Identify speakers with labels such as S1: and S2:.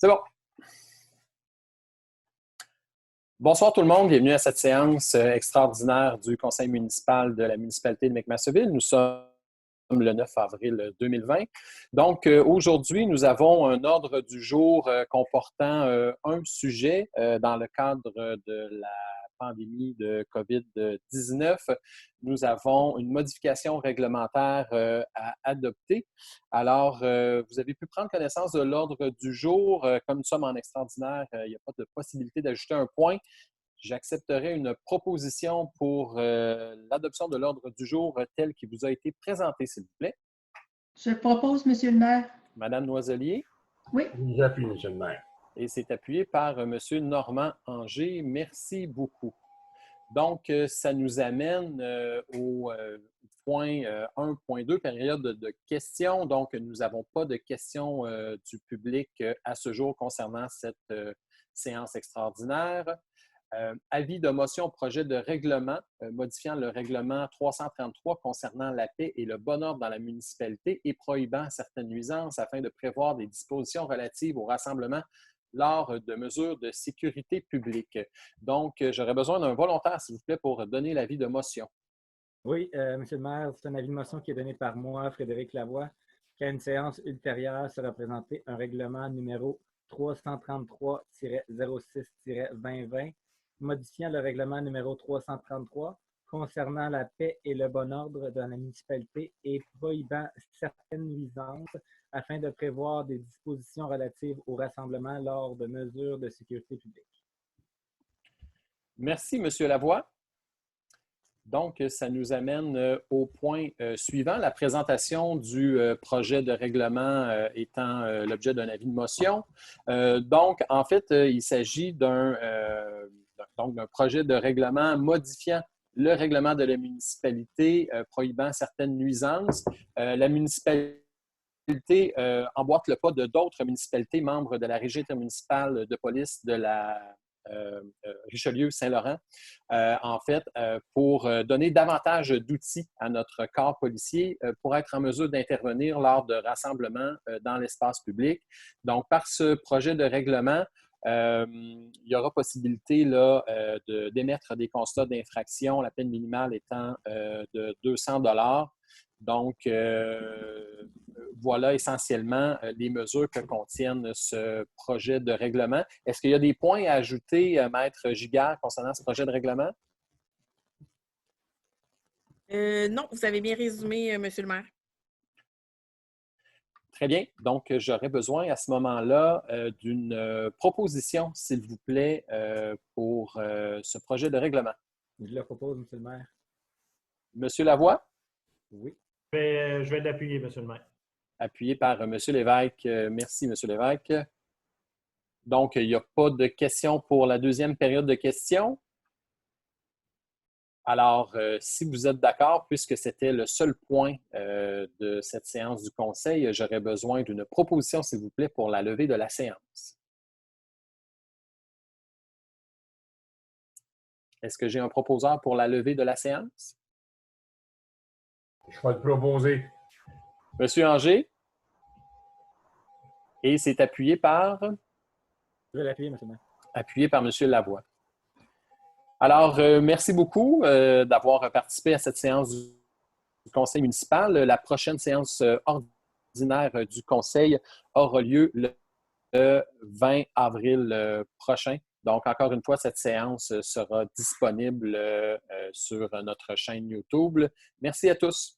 S1: C'est bon. Bonsoir tout le monde, bienvenue à cette séance extraordinaire du Conseil municipal de la municipalité de McMasterville. Nous sommes le 9 avril 2020. Donc, aujourd'hui, nous avons un ordre du jour comportant un sujet dans le cadre de la pandémie de COVID-19. Nous avons une modification réglementaire à adopter. Alors, vous avez pu prendre connaissance de l'ordre du jour. Comme nous sommes en extraordinaire, il n'y a pas de possibilité d'ajouter un point. J'accepterai une proposition pour l'adoption de l'ordre du jour tel qu'il vous a été présenté, s'il vous plaît.
S2: Je propose, Monsieur le maire.
S1: Madame Noiselier.
S2: Oui.
S3: J'appuie, Monsieur le maire.
S1: Et c'est appuyé par Monsieur Normand Anger. Merci beaucoup. Donc, ça nous amène au point 1.2, période de questions. Donc, nous n'avons pas de questions du public à ce jour concernant cette séance extraordinaire. Avis de motion au projet de règlement modifiant le règlement 333 concernant la paix et le bon ordre dans la municipalité et prohibant certaines nuisances afin de prévoir des dispositions relatives au rassemblement lors de mesures de sécurité publique. Donc, j'aurais besoin d'un volontaire, s'il vous plaît, pour donner l'avis de motion.
S4: Oui, Monsieur le maire, c'est un avis de motion qui est donné par moi, Frédéric Lavoie, qu'à une séance ultérieure sera présenté un règlement numéro 333-06-2020, modifiant le règlement numéro 333 concernant la paix et le bon ordre dans la municipalité et prohibant certaines nuisances afin de prévoir des dispositions relatives au rassemblement lors de mesures de sécurité publique.
S1: Merci, Monsieur Lavoie. Donc, ça nous amène au point suivant, la présentation du projet de règlement étant l'objet d'un avis de motion. Donc, en fait, il s'agit d'un projet de règlement modifiant le règlement de la municipalité prohibant certaines nuisances. La municipalité emboîte le pas de d'autres municipalités membres de la régie intermunicipale de police de la Richelieu-Saint-Laurent, en fait, pour donner davantage d'outils à notre corps policier pour être en mesure d'intervenir lors de rassemblements dans l'espace public. Donc, par ce projet de règlement, il y aura possibilité là, d'émettre des constats d'infraction, la peine minimale étant de 200 $. Donc, voilà essentiellement les mesures que contiennent ce projet de règlement. Est-ce qu'il y a des points à ajouter, Maître Giguère, concernant ce projet de règlement?
S5: Non, vous avez bien résumé, Monsieur le maire.
S1: Très bien. Donc, j'aurais besoin à ce moment-là d'une proposition, s'il vous plaît, pour ce projet de règlement.
S4: Je le propose, Monsieur le maire.
S1: Monsieur Lavoie?
S4: Oui.
S3: Je vais l'appuyer, Monsieur le maire.
S1: Appuyé par Monsieur Lévesque. Merci, Monsieur Lévesque. Donc, il n'y a pas de questions pour la deuxième période de questions. Alors, si vous êtes d'accord, puisque c'était le seul point de cette séance du Conseil, j'aurais besoin d'une proposition, s'il vous plaît, pour la levée de la séance. Est-ce que j'ai un proposeur pour la levée de la séance?
S3: Je vais le proposer.
S1: Monsieur Anger? Et c'est appuyé par?
S4: Je vais l'appuyer, Monsieur le maire.
S1: Appuyé par Monsieur Lavoie. Alors, merci beaucoup d'avoir participé à cette séance du Conseil municipal. La prochaine séance ordinaire du Conseil aura lieu le 20 avril prochain. Donc, encore une fois, cette séance sera disponible sur notre chaîne YouTube. Merci à tous.